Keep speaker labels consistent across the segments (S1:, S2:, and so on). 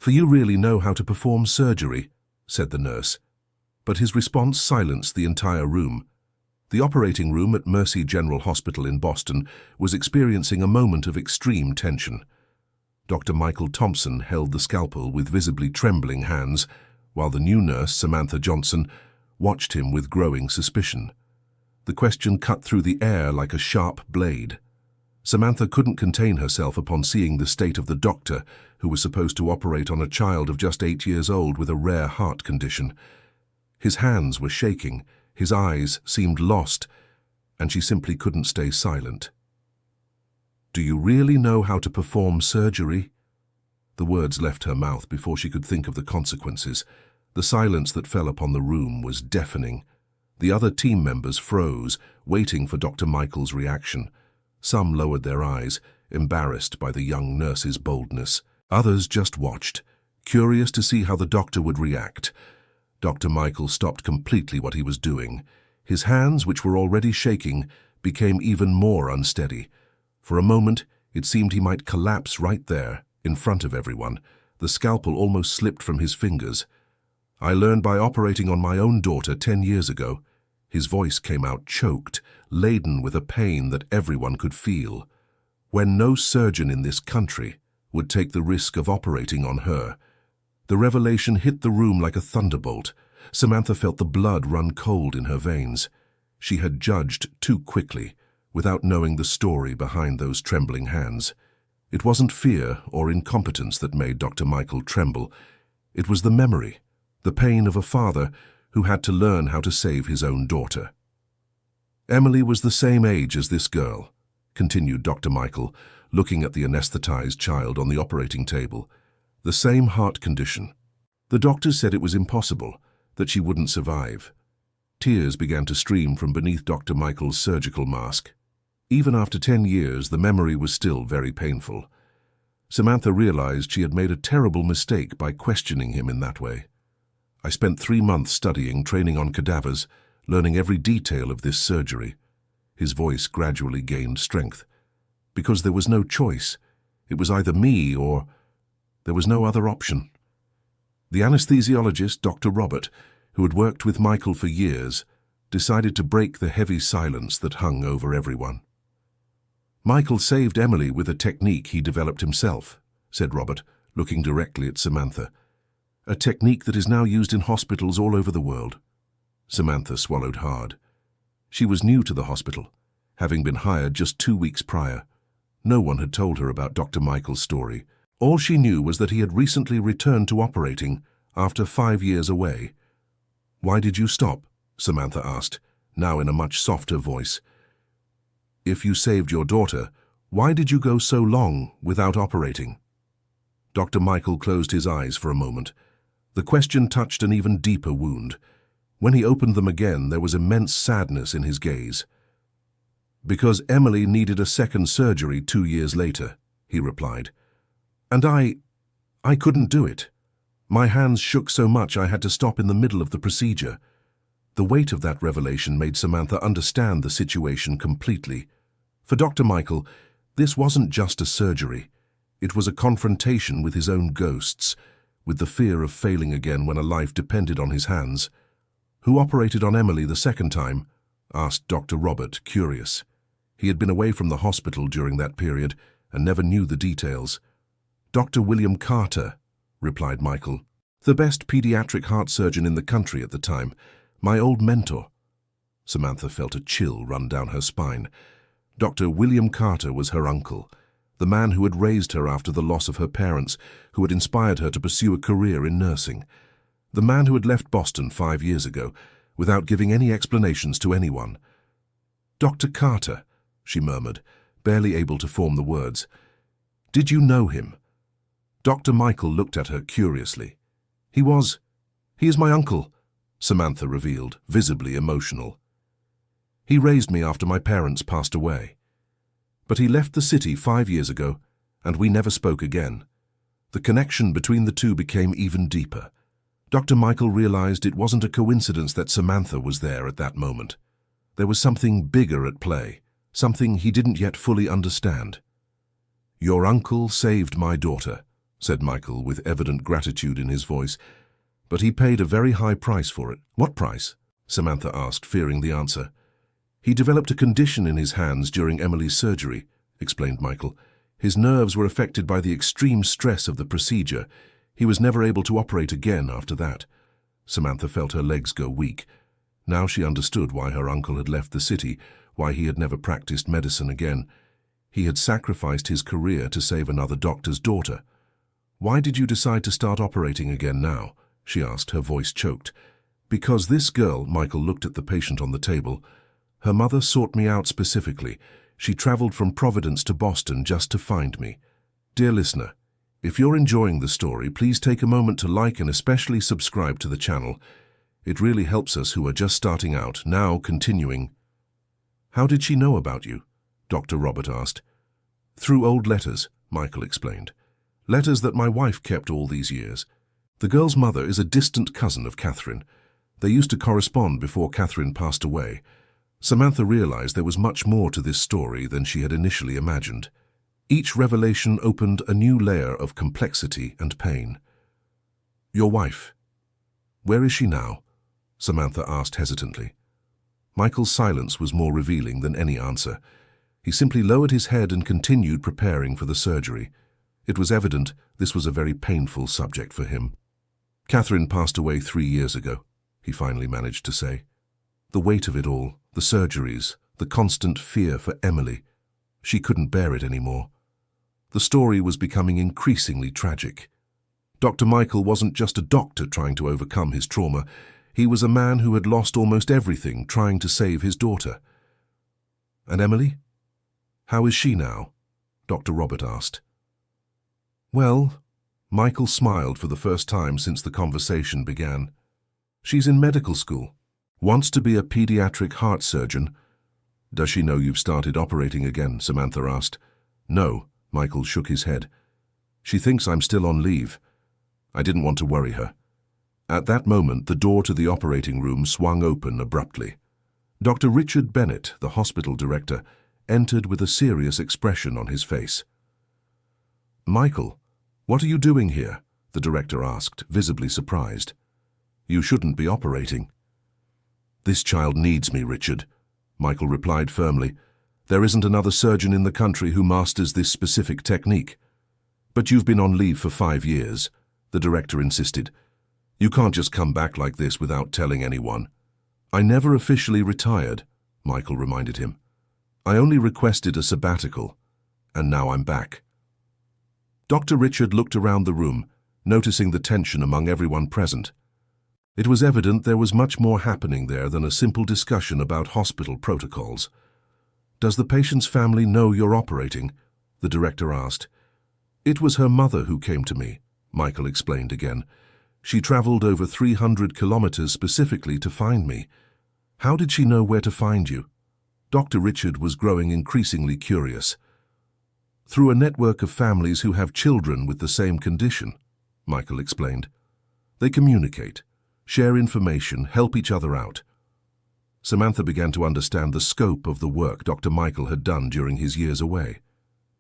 S1: "For you really know how to perform surgery," said the nurse. But his response silenced the entire room. The operating room at Mercy General Hospital in Boston was experiencing a moment of extreme tension. Dr. Michael Thompson held the scalpel with visibly trembling hands, while the new nurse, Samantha Johnson, watched him with growing suspicion. The question cut through the air like a sharp blade. Samantha couldn't contain herself upon seeing the state of the doctor, who was supposed to operate on a child of just 8 years old with a rare heart condition. His hands were shaking, his eyes seemed lost, and she simply couldn't stay silent. "Do you really know how to perform surgery?" The words left her mouth before she could think of the consequences. The silence that fell upon the room was deafening. The other team members froze, waiting for Dr. Michael's reaction. Some lowered their eyes, embarrassed by the young nurse's boldness. Others just watched, curious to see how the doctor would react. Dr. Michael stopped completely what he was doing. His hands, which were already shaking, became even more unsteady. For a moment, it seemed he might collapse right there, in front of everyone. The scalpel almost slipped from his fingers. "I learned by operating on my own daughter 10 years ago." His voice came out choked, laden with a pain that everyone could feel. "When no surgeon in this country would take the risk of operating on her." The revelation hit the room like a thunderbolt. Samantha felt the blood run cold in her veins. She had judged too quickly, without knowing the story behind those trembling hands. It wasn't fear or incompetence that made Dr. Michael tremble. It was the memory, the pain of a father who had to learn how to save his own daughter. "Emily was the same age as this girl," continued Dr. Michael, looking at the anesthetized child on the operating table. "The same heart condition. The doctors said it was impossible, that she wouldn't survive." Tears began to stream from beneath Dr. Michael's surgical mask. Even after 10 years, the memory was still very painful. Samantha realized she had made a terrible mistake by questioning him in that way. "I spent 3 months studying, training on cadavers, learning every detail of this surgery." His voice gradually gained strength. "Because there was no choice. It was either me or... there was no other option." The anesthesiologist, Dr. Robert, who had worked with Michael for years, decided to break the heavy silence that hung over everyone. "Michael saved Emily with a technique he developed himself," said Robert, looking directly at Samantha. "A technique that is now used in hospitals all over the world." Samantha swallowed hard. She was new to the hospital, having been hired just 2 weeks prior. No one had told her about Dr. Michael's story. All she knew was that he had recently returned to operating after 5 years away. "Why did you stop?" Samantha asked, now in a much softer voice. "If you saved your daughter, why did you go so long without operating?" Dr. Michael closed his eyes for a moment. The question touched an even deeper wound. When he opened them again, there was immense sadness in his gaze. "Because Emily needed a second surgery 2 years later," he replied. "And I couldn't do it. My hands shook so much I had to stop in the middle of the procedure." The weight of that revelation made Samantha understand the situation completely. For Dr. Michael, this wasn't just a surgery. It was a confrontation with his own ghosts, with the fear of failing again when a life depended on his hands. "Who operated on Emily the second time?" asked Dr. Robert, curious. He had been away from the hospital during that period and never knew the details. "Dr. William Carter," replied Michael. "The best pediatric heart surgeon in the country at the time. My old mentor." Samantha felt a chill run down her spine. Dr. William Carter was her uncle, the man who had raised her after the loss of her parents, who had inspired her to pursue a career in nursing. The man who had left Boston 5 years ago, without giving any explanations to anyone. "Dr. Carter," she murmured, barely able to form the words. "Did you know him?" Dr. Michael looked at her curiously. He is my uncle," Samantha revealed, visibly emotional. "He raised me after my parents passed away. But he left the city 5 years ago, and we never spoke again." The connection between the two became even deeper. Dr. Michael realized it wasn't a coincidence that Samantha was there at that moment. There was something bigger at play, something he didn't yet fully understand. "Your uncle saved my daughter," said Michael with evident gratitude in his voice. But he paid a very high price for it. What price? Samantha asked, fearing the answer. He developed a condition in his hands during Emily's surgery, explained Michael. His nerves were affected by the extreme stress of the procedure. He was never able to operate again after that. Samantha felt her legs go weak. Now she understood why her uncle had left the city, why he had never practiced medicine again. He had sacrificed his career to save another doctor's daughter. "Why did you decide to start operating again now?" she asked, her voice choked. "Because this girl," Michael looked at the patient on the table, "her mother sought me out specifically. She traveled from Providence to Boston just to find me. Dear listener, if you're enjoying the story, please take a moment to like and especially subscribe to the channel. It really helps us who are just starting out. Now, continuing." "How did she know about you?" Dr. Robert asked. "Through old letters," Michael explained. "Letters that my wife kept all these years. The girl's mother is a distant cousin of Catherine. They used to correspond before Catherine passed away." Samantha realized there was much more to this story than she had initially imagined. Each revelation opened a new layer of complexity and pain. "Your wife, where is she now?" Samantha asked hesitantly. Michael's silence was more revealing than any answer. He simply lowered his head and continued preparing for the surgery. It was evident this was a very painful subject for him. "Catherine passed away 3 years ago," he finally managed to say. The weight of it all, the surgeries, the constant fear for Emily. She couldn't bear it anymore. The story was becoming increasingly tragic. Dr. Michael wasn't just a doctor trying to overcome his trauma. He was a man who had lost almost everything trying to save his daughter. "And Emily? How is she now?" Dr. Robert asked. "Well," Michael smiled for the first time since the conversation began. "She's in medical school. Wants to be a pediatric heart surgeon." "Does she know you've started operating again?" Samantha asked. "No," Michael shook his head. "She thinks I'm still on leave. I didn't want to worry her." At that moment, the door to the operating room swung open abruptly. Dr. Richard Bennett, the hospital director, entered with a serious expression on his face. "Michael, what are you doing here?" the director asked, visibly surprised. "You shouldn't be operating." "This child needs me, Richard," Michael replied firmly. "There isn't another surgeon in the country who masters this specific technique." "But you've been on leave for 5 years," the director insisted. "You can't just come back like this without telling anyone." "I never officially retired," Michael reminded him. "I only requested a sabbatical, and now I'm back." Dr. Richard looked around the room, noticing the tension among everyone present. It was evident there was much more happening there than a simple discussion about hospital protocols. "Does the patient's family know you're operating?" the director asked. "It was her mother who came to me," Michael explained again. "She traveled over 300 kilometers specifically to find me." "How did she know where to find you?" Dr. Richard was growing increasingly curious. "Through a network of families who have children with the same condition," Michael explained. "They communicate, share information, help each other out." Samantha began to understand the scope of the work Dr. Michael had done during his years away.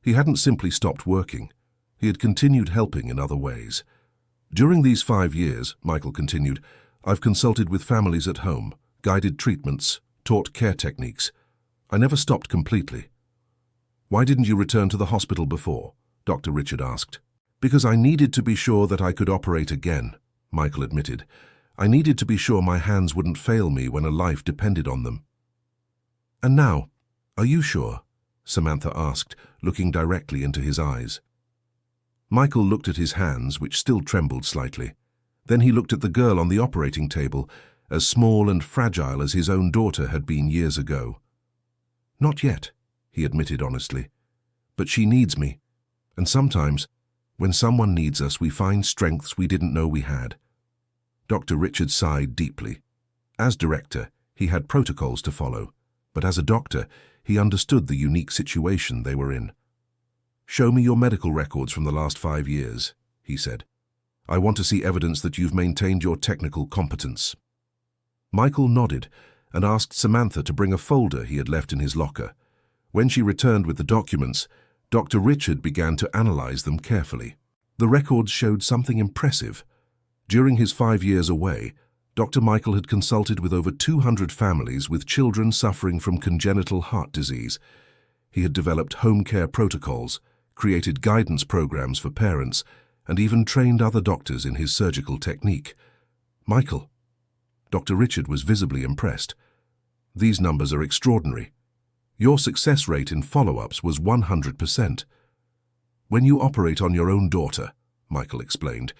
S1: He hadn't simply stopped working. He had continued helping in other ways. "During these 5 years," Michael continued, "I've consulted with families at home, guided treatments, taught care techniques. I never stopped completely." "Why didn't you return to the hospital before?" Dr. Richard asked. "Because I needed to be sure that I could operate again," Michael admitted. "I needed to be sure my hands wouldn't fail me when a life depended on them." "And now, are you sure?" Samantha asked, looking directly into his eyes. Michael looked at his hands, which still trembled slightly. Then he looked at the girl on the operating table, as small and fragile as his own daughter had been years ago. "Not yet," he admitted honestly. "But she needs me. And sometimes, when someone needs us, we find strengths we didn't know we had." Dr. Richard sighed deeply. As director, he had protocols to follow, but as a doctor, he understood the unique situation they were in. "Show me your medical records from the last 5 years," he said. "I want to see evidence that you've maintained your technical competence." Michael nodded and asked Samantha to bring a folder he had left in his locker. When she returned with the documents, Dr. Richard began to analyze them carefully. The records showed something impressive. During his 5 years away, Dr. Michael had consulted with over 200 families with children suffering from congenital heart disease. He had developed home care protocols, created guidance programs for parents, and even trained other doctors in his surgical technique. Michael. Dr. Richard was visibly impressed. These numbers are extraordinary. Your success rate in follow-ups was 100%. When you operate on your own daughter, Michael explained,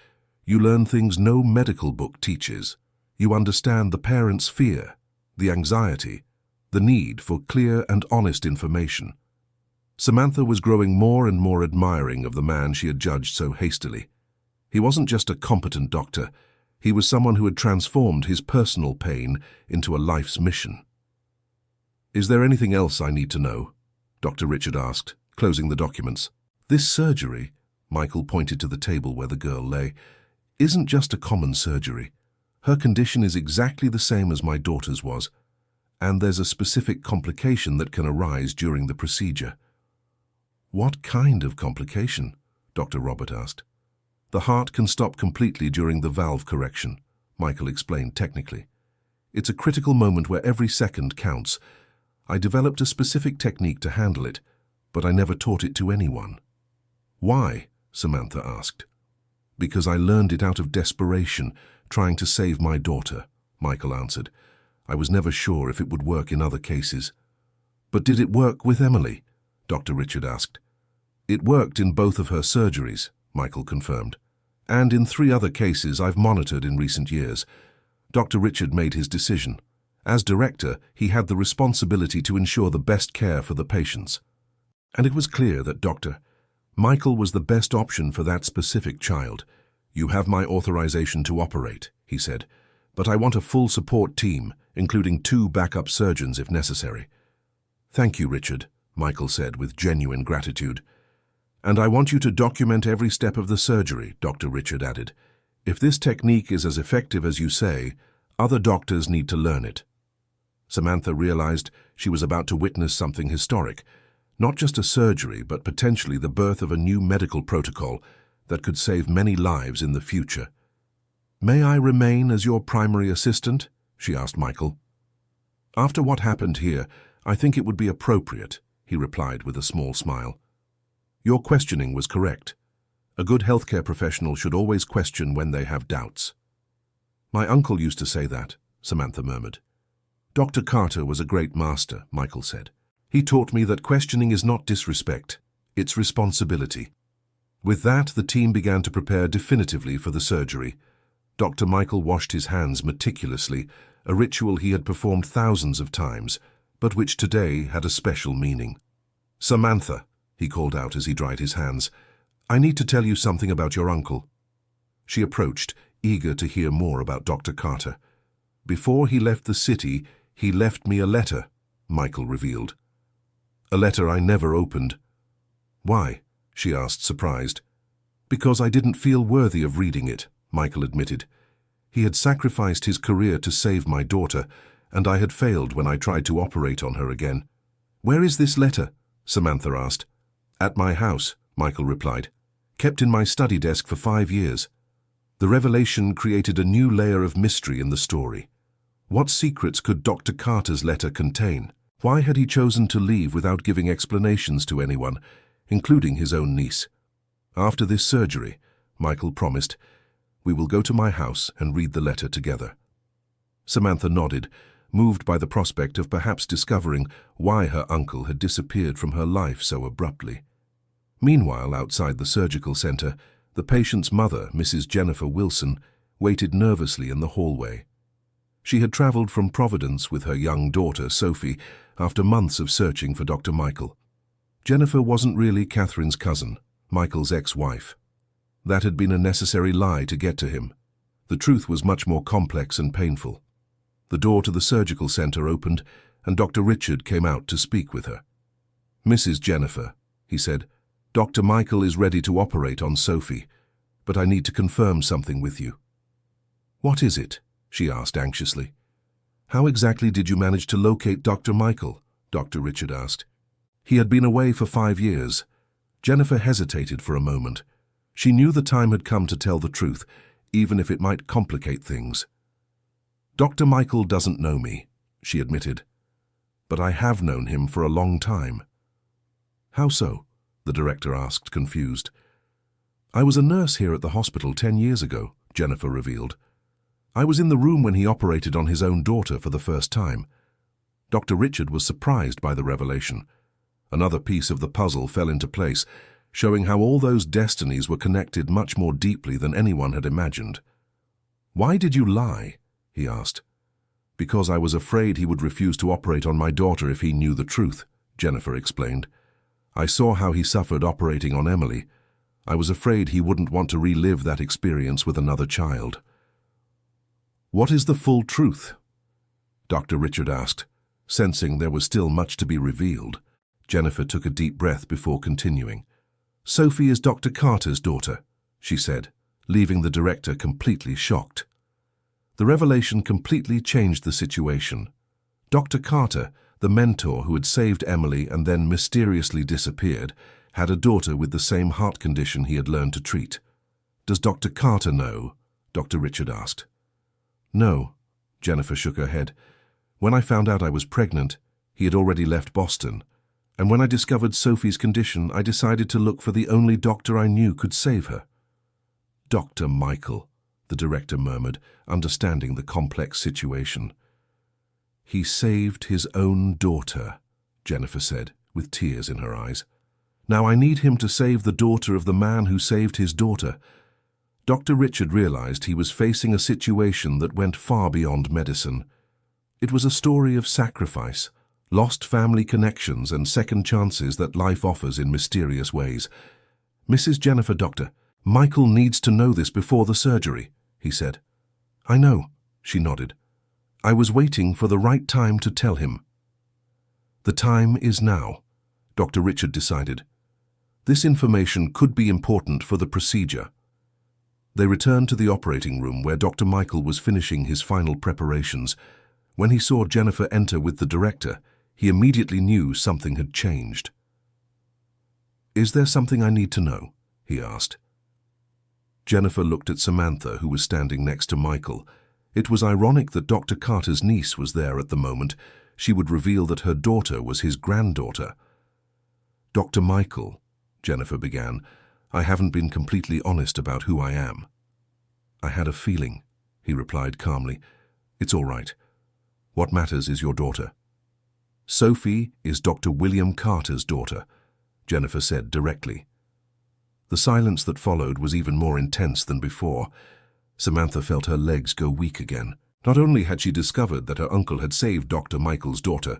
S1: you learn things no medical book teaches. You understand the parent's fear, the anxiety, the need for clear and honest information. Samantha was growing more and more admiring of the man she had judged so hastily. He wasn't just a competent doctor, he was someone who had transformed his personal pain into a life's mission. Is there anything else I need to know? Dr. Richard asked, closing the documents. This surgery, Michael pointed to the table where the girl lay, isn't just a common surgery. Her condition is exactly the same as my daughter's was, and there's a specific complication that can arise during the procedure. What kind of complication? Dr. Robert asked. The heart can stop completely during the valve correction, Michael explained technically. It's a critical moment where every second counts. I developed a specific technique to handle it, but I never taught it to anyone. Why? Samantha asked. Because I learned it out of desperation, trying to save my daughter, Michael answered. I was never sure if it would work in other cases. But did it work with Emily? Dr. Richard asked. It worked in both of her surgeries, Michael confirmed. And in 3 other cases I've monitored in recent years. Dr. Richard made his decision. As director, he had the responsibility to ensure the best care for the patients. And it was clear that Dr. Michael was the best option for that specific child. You have my authorization to operate, he said, but I want a full support team, including 2 backup surgeons if necessary. Thank you, Richard, Michael said with genuine gratitude. And I want you to document every step of the surgery, Dr. Richard added. If this technique is as effective as you say, other doctors need to learn it. Samantha realized she was about to witness something historic, not just a surgery, but potentially the birth of a new medical protocol that could save many lives in the future. May I remain as your primary assistant? She asked Michael. After what happened here, I think it would be appropriate, he replied with a small smile. Your questioning was correct. A good healthcare professional should always question when they have doubts. My uncle used to say that, Samantha murmured. Dr. Carter was a great master, Michael said. He taught me that questioning is not disrespect, it's responsibility. With that, the team began to prepare definitively for the surgery. Dr. Michael washed his hands meticulously, a ritual he had performed thousands of times, but which today had a special meaning. Samantha, he called out as he dried his hands, I need to tell you something about your uncle. She approached, eager to hear more about Dr. Carter. Before he left the city, he left me a letter, Michael revealed. A letter I never opened. Why? She asked, surprised. Because I didn't feel worthy of reading it, Michael admitted. He had sacrificed his career to save my daughter, and I had failed when I tried to operate on her again. Where is this letter? Samantha asked. At my house, Michael replied. Kept in my study desk for 5 years. The revelation created a new layer of mystery in the story. What secrets could Dr. Carter's letter contain? Why had he chosen to leave without giving explanations to anyone, including his own niece? After this surgery, Michael promised, we will go to my house and read the letter together. Samantha nodded, moved by the prospect of perhaps discovering why her uncle had disappeared from her life so abruptly. Meanwhile, outside the surgical center, the patient's mother, Mrs. Jennifer Wilson, waited nervously in the hallway. She had traveled from Providence with her young daughter, Sophie, after months of searching for Dr. Michael. Jennifer wasn't really Catherine's cousin, Michael's ex-wife. That had been a necessary lie to get to him. The truth was much more complex and painful. The door to the surgical center opened, and Dr. Richard came out to speak with her. Mrs. Jennifer, he said, Dr. Michael is ready to operate on Sophie, but I need to confirm something with you. What is it? She asked anxiously. How exactly did you manage to locate Dr. Michael? Dr. Richard asked. He had been away for 5 years. Jennifer hesitated for a moment. She knew the time had come to tell the truth, even if it might complicate things. "Dr. Michael doesn't know me," she admitted. "But I have known him for a long time." "How so?" the director asked, confused. "I was a nurse here at the hospital 10 years ago," Jennifer revealed. "I was in the room when he operated on his own daughter for the first time." Dr. Richard was surprised by the revelation. Another piece of the puzzle fell into place, showing how all those destinies were connected much more deeply than anyone had imagined. "Why did you lie?" he asked. "Because I was afraid he would refuse to operate on my daughter if he knew the truth," Jennifer explained. "I saw how he suffered operating on Emily. I was afraid he wouldn't want to relive that experience with another child." "What is the full truth?" Dr. Richard asked, sensing there was still much to be revealed. Jennifer took a deep breath before continuing. "Sophie is Dr. Carter's daughter," she said, leaving the director completely shocked. The revelation completely changed the situation. Dr. Carter, the mentor who had saved Emily and then mysteriously disappeared, had a daughter with the same heart condition he had learned to treat. "Does Dr. Carter know?" Dr. Richard asked. "No," Jennifer shook her head. "When I found out I was pregnant, he had already left Boston. And when I discovered Sophie's condition, I decided to look for the only doctor I knew could save her." "Dr. Michael," the director murmured, understanding the complex situation. "He saved his own daughter," Jennifer said, with tears in her eyes. "Now I need him to save the daughter of the man who saved his daughter." Dr. Richard realized he was facing a situation that went far beyond medicine. It was a story of sacrifice, lost family connections and second chances that life offers in mysterious ways. "Mrs. Jennifer, Doctor, Michael needs to know this before the surgery," he said. "I know," she nodded. "I was waiting for the right time to tell him." "The time is now," Dr. Richard decided. This information could be important for the procedure. They returned to the operating room where Dr. Michael was finishing his final preparations. When he saw Jennifer enter with the director, he immediately knew something had changed. "Is there something I need to know?" he asked. Jennifer looked at Samantha, who was standing next to Michael. It was ironic that Dr. Carter's niece was there at the moment. She would reveal that her daughter was his granddaughter. "Dr. Michael," Jennifer began, "I haven't been completely honest about who I am." "I had a feeling," he replied calmly. "It's all right. What matters is your daughter." "Sophie is Dr. William Carter's daughter," Jennifer said directly. The silence that followed was even more intense than before. Samantha felt her legs go weak again. Not only had she discovered that her uncle had saved Dr. Michael's daughter,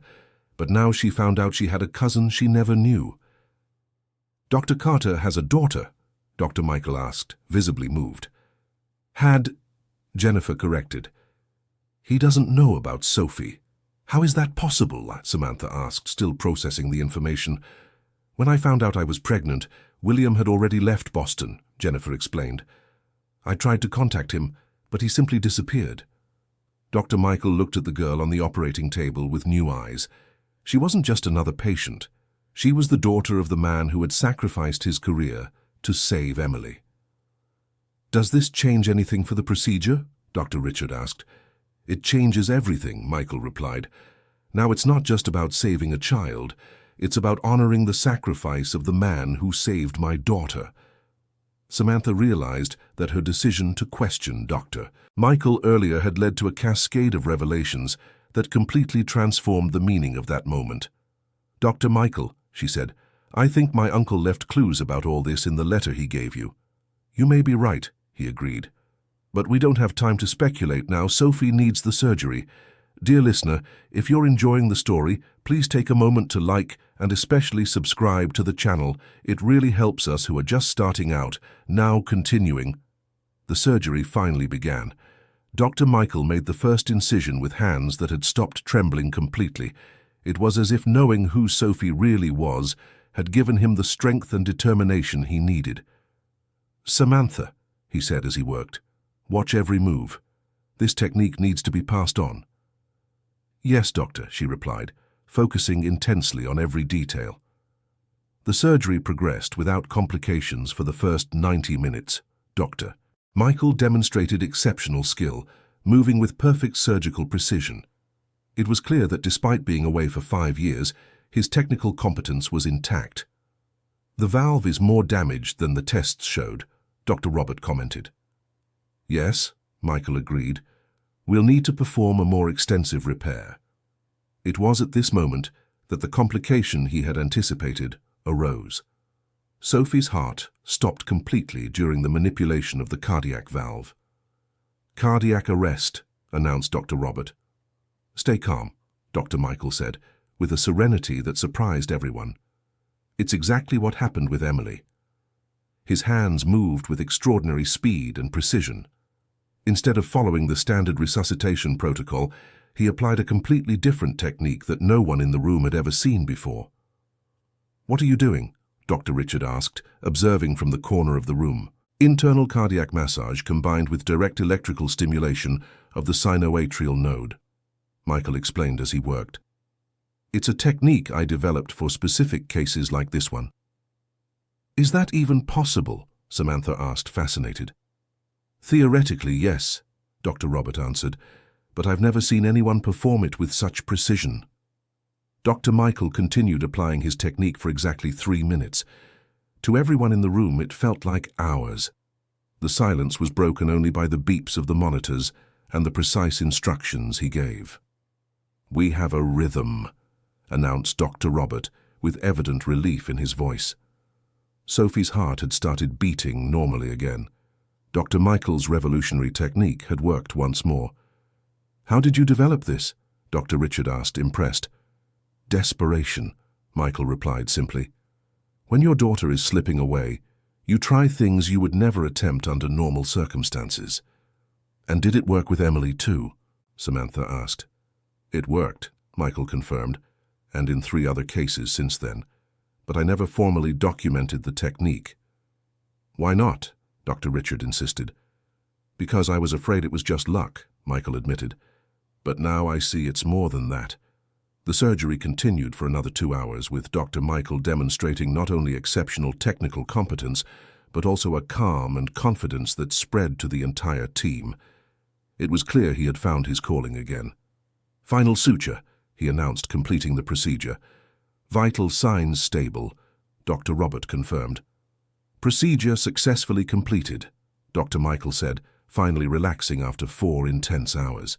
S1: but now she found out she had a cousin she never knew. "Dr. Carter has a daughter?" Dr. Michael asked, visibly moved. "Had," Jennifer corrected. "He doesn't know about Sophie." "How is that possible?" Samantha asked, still processing the information. "When I found out I was pregnant, William had already left Boston," Jennifer explained. "I tried to contact him, but he simply disappeared." Dr. Michael looked at the girl on the operating table with new eyes. She wasn't just another patient. She was the daughter of the man who had sacrificed his career to save Emily. "Does this change anything for the procedure?" Dr. Richard asked. "It changes everything," Michael replied. "Now it's not just about saving a child. It's about honoring the sacrifice of the man who saved my daughter." Samantha realized that her decision to question Dr. Michael earlier had led to a cascade of revelations that completely transformed the meaning of that moment. "Dr. Michael," she said, "I think my uncle left clues about all this in the letter he gave you." "You may be right," he agreed. "But we don't have time to speculate now. Sophie needs the surgery. Dear listener, if you're enjoying the story, please take a moment to like and especially subscribe to the channel. It really helps us who are just starting out. Now continuing. The surgery finally began. Dr. Michael made the first incision with hands that had stopped trembling completely. It was as if knowing who Sophie really was had given him the strength and determination he needed. "Samantha," he said as he worked, "watch every move. This technique needs to be passed on." "Yes, doctor," she replied, focusing intensely on every detail. The surgery progressed without complications for the first 90 minutes. Dr. Michael demonstrated exceptional skill, moving with perfect surgical precision. It was clear that despite being away for 5 years, his technical competence was intact. "The valve is more damaged than the tests showed," Dr. Robert commented. "Yes," Michael agreed. "We'll need to perform a more extensive repair." It was at this moment that the complication he had anticipated arose. Sophie's heart stopped completely during the manipulation of the cardiac valve. "Cardiac arrest," announced Dr. Robert. "Stay calm," Dr. Michael said, with a serenity that surprised everyone. "It's exactly what happened with Emily." His hands moved with extraordinary speed and precision. Instead of following the standard resuscitation protocol, he applied a completely different technique that no one in the room had ever seen before. "What are you doing?" Dr. Richard asked, observing from the corner of the room. "Internal cardiac massage combined with direct electrical stimulation of the sinoatrial node," Michael explained as he worked. "It's a technique I developed for specific cases like this one." "Is that even possible?" Samantha asked, fascinated. "Theoretically, yes," Dr. Robert answered, "but I've never seen anyone perform it with such precision." Dr. Michael continued applying his technique for exactly 3 minutes. To everyone in the room, it felt like hours. The silence was broken only by the beeps of the monitors and the precise instructions he gave. "We have a rhythm," announced Dr. Robert, with evident relief in his voice. Sophie's heart had started beating normally again. Dr. Michael's revolutionary technique had worked once more. "How did you develop this?" Dr. Richard asked, impressed. "Desperation," Michael replied simply. "When your daughter is slipping away, you try things you would never attempt under normal circumstances." "And did it work with Emily too?" Samantha asked. "It worked," Michael confirmed, "and in 3 other cases since then. But I never formally documented the technique." "Why not?" Dr. Richard insisted. "Because I was afraid it was just luck," Michael admitted. "But now I see it's more than that." The surgery continued for another 2 hours, with Dr. Michael demonstrating not only exceptional technical competence, but also a calm and confidence that spread to the entire team. It was clear he had found his calling again. "Final suture," he announced, completing the procedure. "Vital signs stable," Dr. Robert confirmed. "Procedure successfully completed," Dr. Michael said, finally relaxing after 4 intense hours.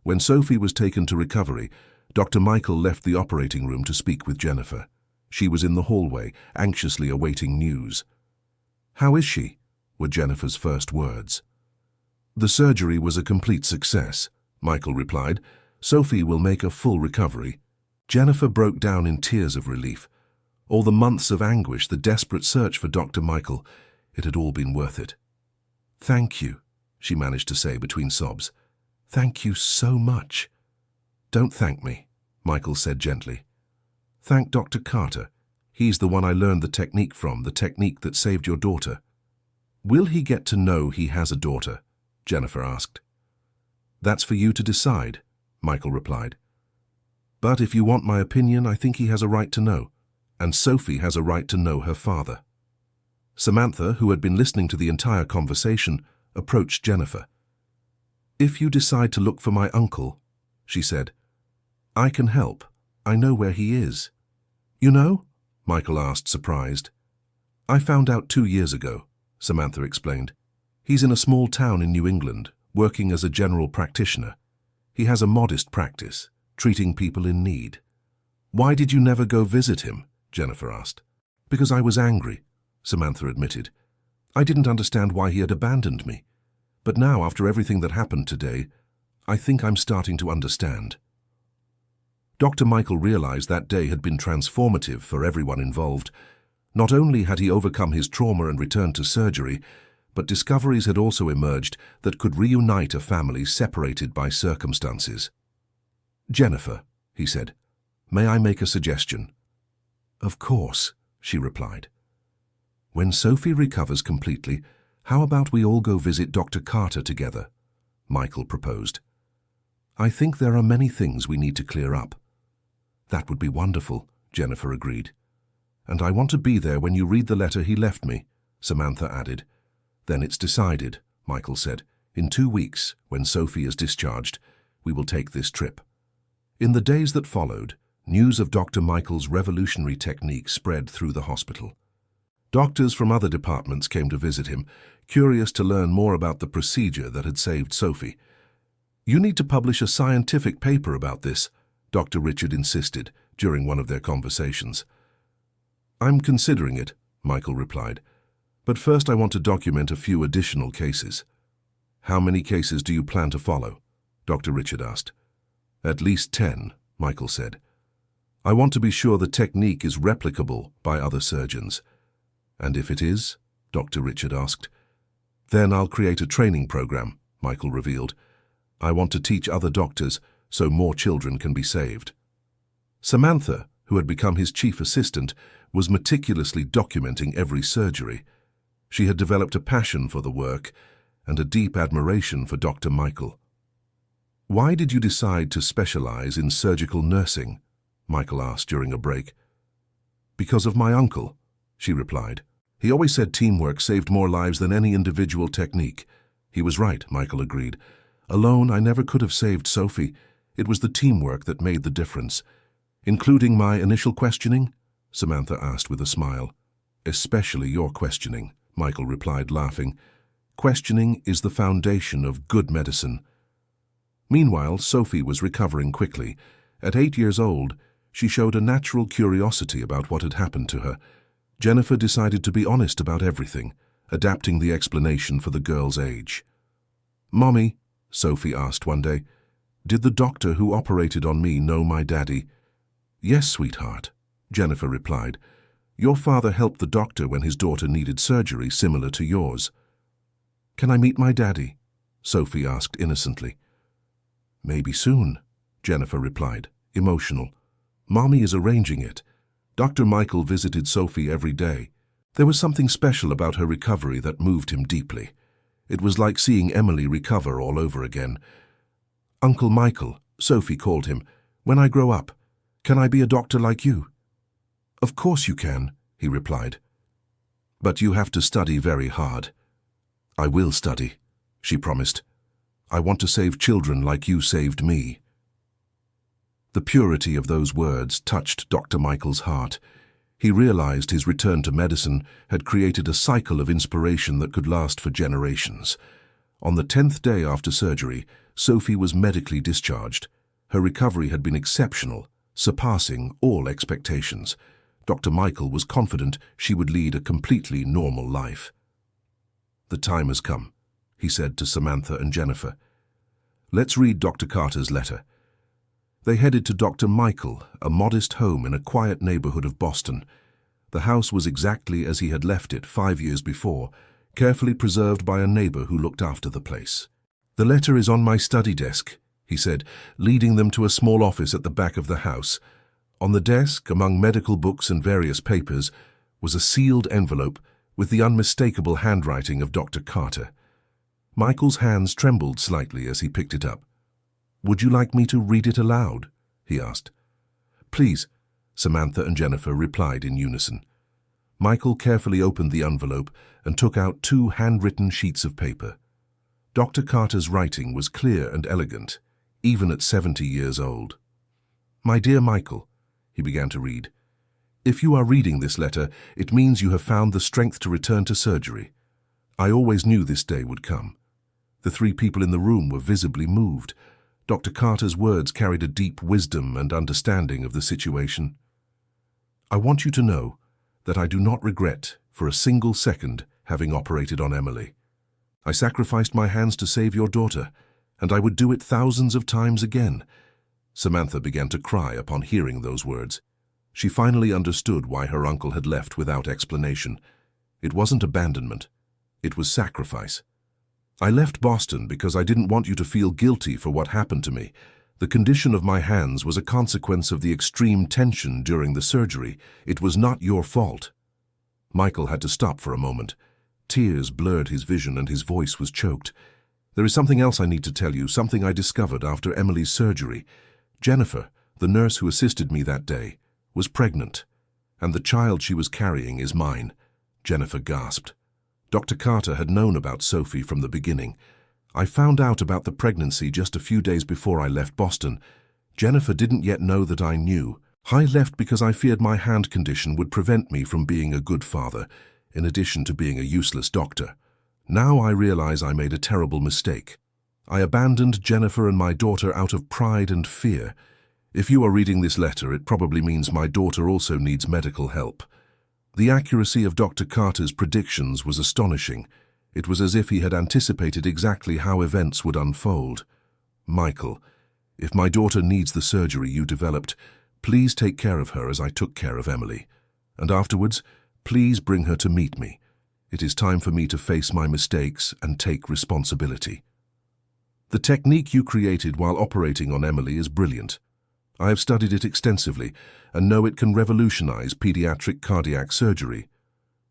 S1: When Sophie was taken to recovery, Dr. Michael left the operating room to speak with Jennifer. She was in the hallway, anxiously awaiting news. "How is she?" were Jennifer's first words. "The surgery was a complete success," Michael replied. "Sophie will make a full recovery." Jennifer broke down in tears of relief. All the months of anguish, the desperate search for Dr. Michael, it had all been worth it. "Thank you," she managed to say between sobs. "Thank you so much." "Don't thank me," Michael said gently. "Thank Dr. Carter. He's the one I learned the technique from, the technique that saved your daughter." "Will he get to know he has a daughter?" Jennifer asked. "That's for you to decide," Michael replied. "But if you want my opinion, I think he has a right to know. And Sophie has a right to know her father." Samantha, who had been listening to the entire conversation, approached Jennifer. "If you decide to look for my uncle," she said, "I can help. I know where he is." "You know?" Michael asked, surprised. "I found out 2 years ago," Samantha explained. "He's in a small town in New England, working as a general practitioner. He has a modest practice, treating people in need." "Why did you never go visit him?" Jennifer asked. "Because I was angry," Samantha admitted. "I didn't understand why he had abandoned me. But now, after everything that happened today, I think I'm starting to understand." Dr. Michael realized that day had been transformative for everyone involved. Not only had he overcome his trauma and returned to surgery, but discoveries had also emerged that could reunite a family separated by circumstances. "Jennifer," he said, "may I make a suggestion?" "Of course," she replied. "When Sophie recovers completely, how about we all go visit Dr. Carter together?" Michael proposed. "I think there are many things we need to clear up." "That would be wonderful," Jennifer agreed. "And I want to be there when you read the letter he left me," Samantha added. "Then it's decided," Michael said. "In 2 weeks, when Sophie is discharged, we will take this trip." In the days that followed, news of Dr. Michael's revolutionary technique spread through the hospital. Doctors from other departments came to visit him, curious to learn more about the procedure that had saved Sophie. "You need to publish a scientific paper about this," Dr. Richard insisted during one of their conversations. "I'm considering it," Michael replied. "But first I want to document a few additional cases." "How many cases do you plan to follow?" Dr. Richard asked. "At least 10, Michael said. "I want to be sure the technique is replicable by other surgeons." "And if it is?" Dr. Richard asked. "Then I'll create a training program," Michael revealed. "I want to teach other doctors so more children can be saved." Samantha, who had become his chief assistant, was meticulously documenting every surgery. She had developed a passion for the work and a deep admiration for Dr. Michael. "Why did you decide to specialize in surgical nursing?" Michael asked during a break. "Because of my uncle," she replied. "He always said teamwork saved more lives than any individual technique." "He was right," Michael agreed. "Alone, I never could have saved Sophie. It was the teamwork that made the difference." "Including my initial questioning?" Samantha asked with a smile. "Especially your questioning," Michael replied, laughing. "Questioning is the foundation of good medicine." Meanwhile, Sophie was recovering quickly. At 8 years old, she showed a natural curiosity about what had happened to her. Jennifer decided to be honest about everything, adapting the explanation for the girl's age. "Mommy," Sophie asked one day, "did the doctor who operated on me know my daddy?" "Yes, sweetheart," Jennifer replied. "Your father helped the doctor when his daughter needed surgery similar to yours." "Can I meet my daddy?" Sophie asked innocently. "Maybe soon," Jennifer replied, emotional. "Mommy is arranging it." Dr. Michael visited Sophie every day. There was something special about her recovery that moved him deeply. It was like seeing Emily recover all over again. "Uncle Michael," Sophie called him, "when I grow up, can I be a doctor like you?" "Of course you can," he replied. "But you have to study very hard." "I will study," she promised. "I want to save children like you saved me." The purity of those words touched Dr. Michael's heart. He realized his return to medicine had created a cycle of inspiration that could last for generations. On the 10th day after surgery, Sophie was medically discharged. Her recovery had been exceptional, surpassing all expectations. Dr. Michael was confident she would lead a completely normal life. "The time has come," he said to Samantha and Jennifer. "Let's read Dr. Carter's letter." They headed to Dr. Michael, a modest home in a quiet neighborhood of Boston. The house was exactly as he had left it 5 years before, carefully preserved by a neighbor who looked after the place. "The letter is on my study desk," he said, leading them to a small office at the back of the house. On the desk, among medical books and various papers, was a sealed envelope with the unmistakable handwriting of Dr. Carter. Michael's hands trembled slightly as he picked it up. "Would you like me to read it aloud?" he asked. "Please," Samantha and Jennifer replied in unison. Michael carefully opened the envelope and took out 2 handwritten sheets of paper. Dr. Carter's writing was clear and elegant, even at 70 years old. "My dear Michael," he began to read, "if you are reading this letter, it means you have found the strength to return to surgery. I always knew this day would come." The 3 people in the room were visibly moved. Dr. Carter's words carried a deep wisdom and understanding of the situation. "I want you to know that I do not regret for a single second having operated on Emily. I sacrificed my hands to save your daughter, and I would do it thousands of times again." Samantha began to cry upon hearing those words. She finally understood why her uncle had left without explanation. It wasn't abandonment. It was sacrifice. "I left Boston because I didn't want you to feel guilty for what happened to me. The condition of my hands was a consequence of the extreme tension during the surgery. It was not your fault." Michael had to stop for a moment. Tears blurred his vision and his voice was choked. "There is something else I need to tell you, something I discovered after Emily's surgery. Jennifer, the nurse who assisted me that day, was pregnant. And the child she was carrying is mine, Jennifer gasped. Dr. Carter had known about Sophie from the beginning. I found out about the pregnancy just a few days before I left Boston. Jennifer didn't yet know that I knew. I left because I feared my hand condition would prevent me from being a good father, in addition to being a useless doctor. Now I realize I made a terrible mistake. I abandoned Jennifer and my daughter out of pride and fear. If you are reading this letter, it probably means my daughter also needs medical help. The accuracy of Dr. Carter's predictions was astonishing. It was as if he had anticipated exactly how events would unfold. Michael, if my daughter needs the surgery you developed, please take care of her as I took care of Emily. And afterwards, please bring her to meet me. It is time for me to face my mistakes and take responsibility. The technique you created while operating on Emily is brilliant. I have studied it extensively and know it can revolutionize pediatric cardiac surgery.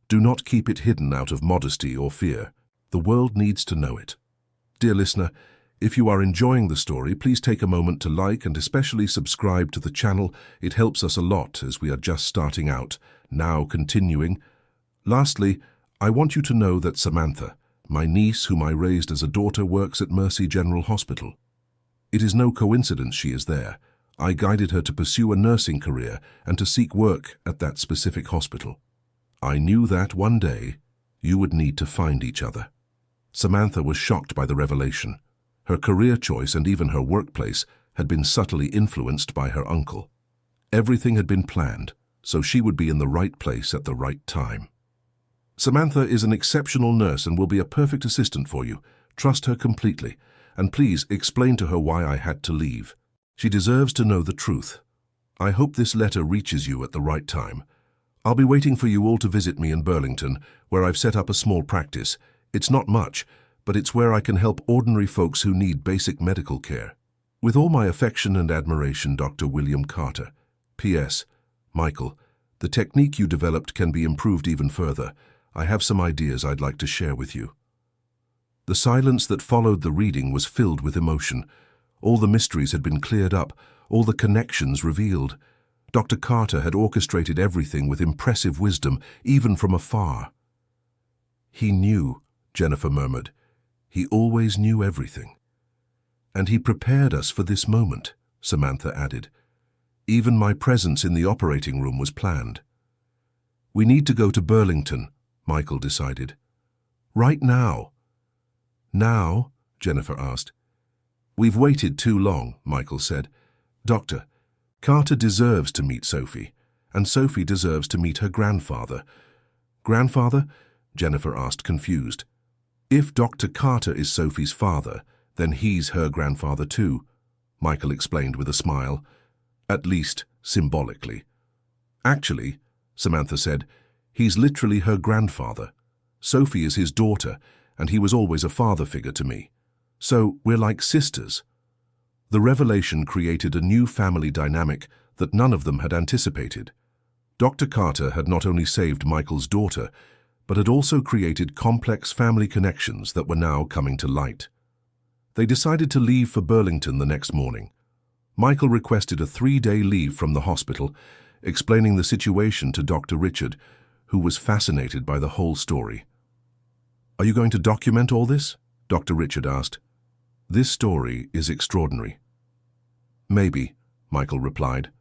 S1: Do not keep it hidden out of modesty or fear. The world needs to know it. Dear listener, if you are enjoying the story, please take a moment to like and especially subscribe to the channel. It helps us a lot as we are just starting out, now continuing. Lastly, I want you to know that Samantha, my niece whom I raised as a daughter, works at Mercy General Hospital. It is no coincidence she is there. I guided her to pursue a nursing career and to seek work at that specific hospital. I knew that one day you would need to find each other. Samantha was shocked by the revelation. Her career choice and even her workplace had been subtly influenced by her uncle. Everything had been planned, so she would be in the right place at the right time. Samantha is an exceptional nurse and will be a perfect assistant for you. Trust her completely, and please explain to her why I had to leave. She deserves to know the truth. I hope this letter reaches you at the right time. I'll be waiting for you all to visit me in Burlington, where I've set up a small practice. It's not much, but it's where I can help ordinary folks who need basic medical care. With all my affection and admiration, Dr. William Carter. P.S. Michael, the technique you developed can be improved even further. I have some ideas I'd like to share with you. The silence that followed the reading was filled with emotion. All the mysteries had been cleared up, all the connections revealed. Dr. Carter had orchestrated everything with impressive wisdom, even from afar. He knew, Jennifer murmured. He always knew everything. And he prepared us for this moment, Samantha added. Even my presence in the operating room was planned. We need to go to Burlington, Michael decided. Right now. Now? Jennifer asked. We've waited too long, Michael said. Doctor, Carter deserves to meet Sophie, and Sophie deserves to meet her grandfather. Grandfather? Jennifer asked, confused. If Dr. Carter is Sophie's father, then he's her grandfather too, Michael explained with a smile. At least, symbolically. Actually, Samantha said, he's literally her grandfather. Sophie is his daughter, and he was always a father figure to me. So we're like sisters. The revelation created a new family dynamic that none of them had anticipated. Dr. Carter had not only saved Michael's daughter, but had also created complex family connections that were now coming to light. They decided to leave for Burlington the next morning. Michael requested a 3-day leave from the hospital, explaining the situation to Dr. Richard, who was fascinated by the whole story. Are you going to document all this? Dr. Richard asked. This story is extraordinary. Maybe, Michael replied.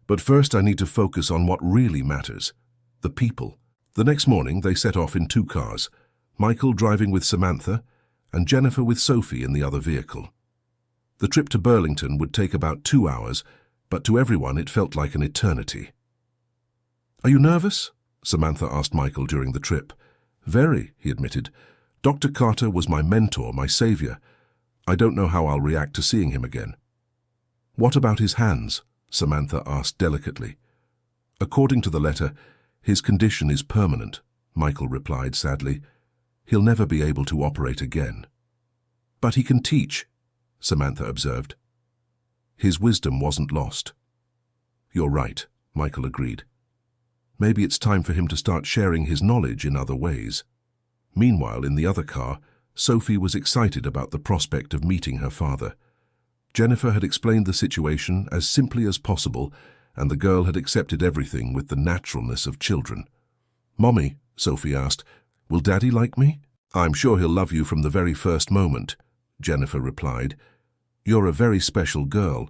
S1: But first I need to focus on what really matters, the people. The next morning they set off in 2 cars, Michael driving with Samantha and Jennifer with Sophie in the other vehicle. The trip to Burlington would take about 2 hours, but to everyone it felt like an eternity. Are you nervous? Samantha asked Michael during the trip. Very, he admitted. Dr. Carter was my mentor, my savior. I don't know how I'll react to seeing him again. What about his hands? Samantha asked delicately. According to the letter, his condition is permanent, Michael replied sadly. He'll never be able to operate again. But he can teach, Samantha observed. His wisdom wasn't lost. You're right, Michael agreed. Maybe it's time for him to start sharing his knowledge in other ways. Meanwhile, in the other car, Sophie was excited about the prospect of meeting her father. Jennifer had explained the situation as simply as possible, and the girl had accepted everything with the naturalness of children. "Mommy," Sophie asked, "will Daddy like me?" "I'm sure he'll love you from the very first moment," Jennifer replied. "You're a very special girl."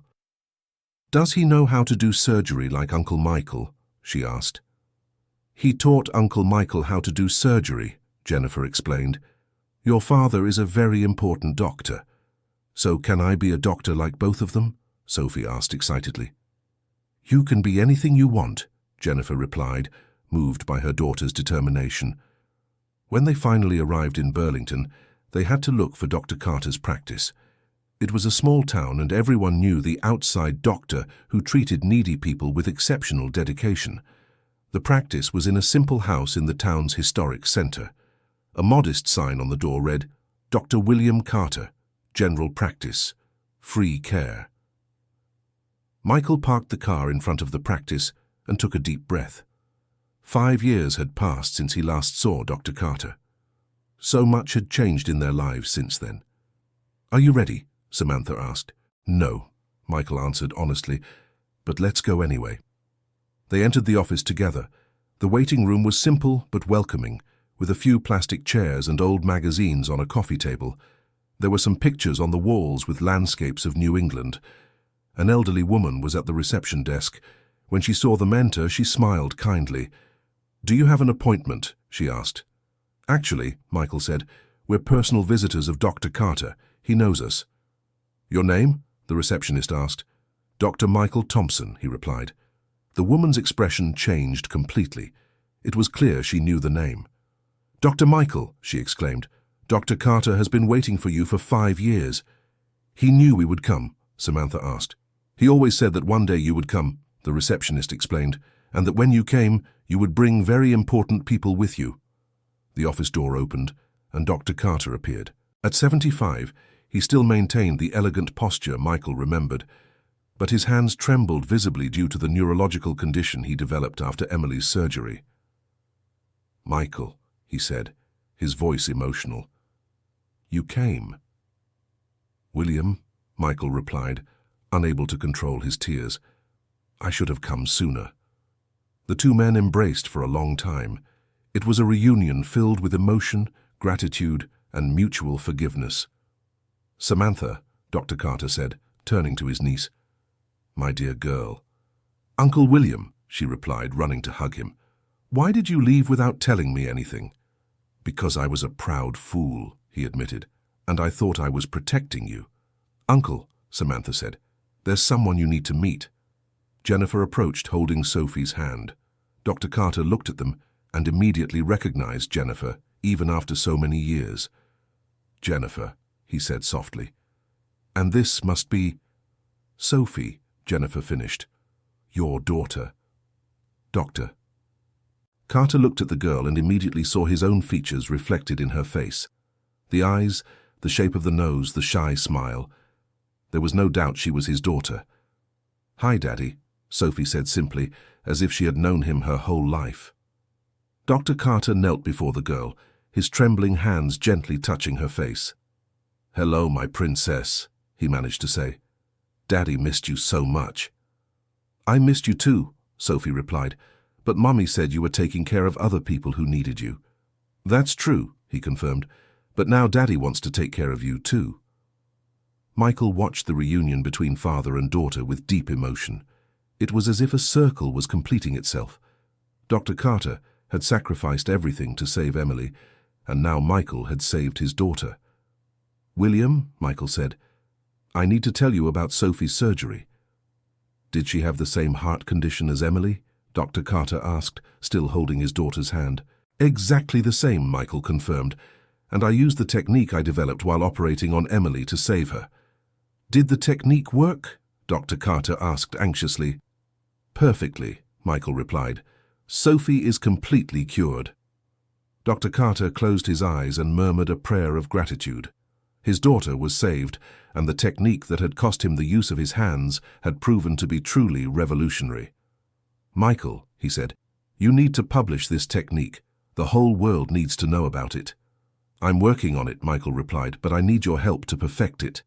S1: "Does he know how to do surgery like Uncle Michael?" she asked. "He taught Uncle Michael how to do surgery," Jennifer explained. "Your father is a very important doctor. So can I be a doctor like both of them?" Sophie asked excitedly. "You can be anything you want," Jennifer replied, moved by her daughter's determination. When they finally arrived in Burlington, they had to look for Dr. Carter's practice. It was a small town and everyone knew the outside doctor who treated needy people with exceptional dedication. The practice was in a simple house in the town's historic center. A modest sign on the door read, "Dr. William Carter, General Practice, Free Care." Michael parked the car in front of the practice and took a deep breath. 5 years had passed since he last saw Dr. Carter. So much had changed in their lives since then. "Are you ready?" Samantha asked. "No," Michael answered honestly, "but let's go anyway." They entered the office together. The waiting room was simple but welcoming, with a few plastic chairs and old magazines on a coffee table. There were some pictures on the walls with landscapes of New England. An elderly woman was at the reception desk. When she saw them enter, she smiled kindly. "Do you have an appointment?" she asked. "Actually," Michael said, "we're personal visitors of Dr. Carter. He knows us." "Your name?" the receptionist asked. "Dr. Michael Thompson," he replied. The woman's expression changed completely. It was clear she knew the name. "Dr. Michael," she exclaimed, "Dr. Carter has been waiting for you for 5 years." "He knew we would come?" Samantha asked. "He always said that one day you would come," the receptionist explained, "and that when you came, you would bring very important people with you." The office door opened, and Dr. Carter appeared. At 75, he still maintained the elegant posture Michael remembered, but his hands trembled visibly due to the neurological condition he developed after Emily's surgery. "Michael," he said, his voice emotional. "You came." "William," Michael replied, unable to control his tears. "I should have come sooner." The two men embraced for a long time. It was a reunion filled with emotion, gratitude, and mutual forgiveness. "Samantha," Dr. Carter said, turning to his niece. "My dear girl." "Uncle William," she replied, running to hug him. "Why did you leave without telling me anything?" "Because I was a proud fool," he admitted, "and I thought I was protecting you." "Uncle," Samantha said, "there's someone you need to meet." Jennifer approached, holding Sophie's hand. Dr. Carter looked at them and immediately recognized Jennifer, even after so many years. "Jennifer," he said softly. "And this must be—" "Sophie," Jennifer finished. "Your daughter." "Doctor." Carter looked at the girl and immediately saw his own features reflected in her face. The eyes, the shape of the nose, the shy smile. There was no doubt she was his daughter. "Hi, Daddy," Sophie said simply, as if she had known him her whole life. Dr. Carter knelt before the girl, his trembling hands gently touching her face. "Hello, my princess," he managed to say. "Daddy missed you so much." "I missed you too," Sophie replied, "but Mommy said you were taking care of other people who needed you." "That's true," he confirmed, "but now Daddy wants to take care of you too." Michael watched the reunion between father and daughter with deep emotion. It was as if a circle was completing itself. Dr. Carter had sacrificed everything to save Emily, and now Michael had saved his daughter. "William," Michael said, "I need to tell you about Sophie's surgery." "Did she have the same heart condition as Emily?" Dr. Carter asked, still holding his daughter's hand. "Exactly the same," Michael confirmed, "and I used the technique I developed while operating on Emily to save her." "Did the technique work?" Dr. Carter asked anxiously. "Perfectly," Michael replied. "Sophie is completely cured." Dr. Carter closed his eyes and murmured a prayer of gratitude. His daughter was saved, and the technique that had cost him the use of his hands had proven to be truly revolutionary. "Michael," he said, "you need to publish this technique. The whole world needs to know about it." "I'm working on it," Michael replied, "but I need your help to perfect it."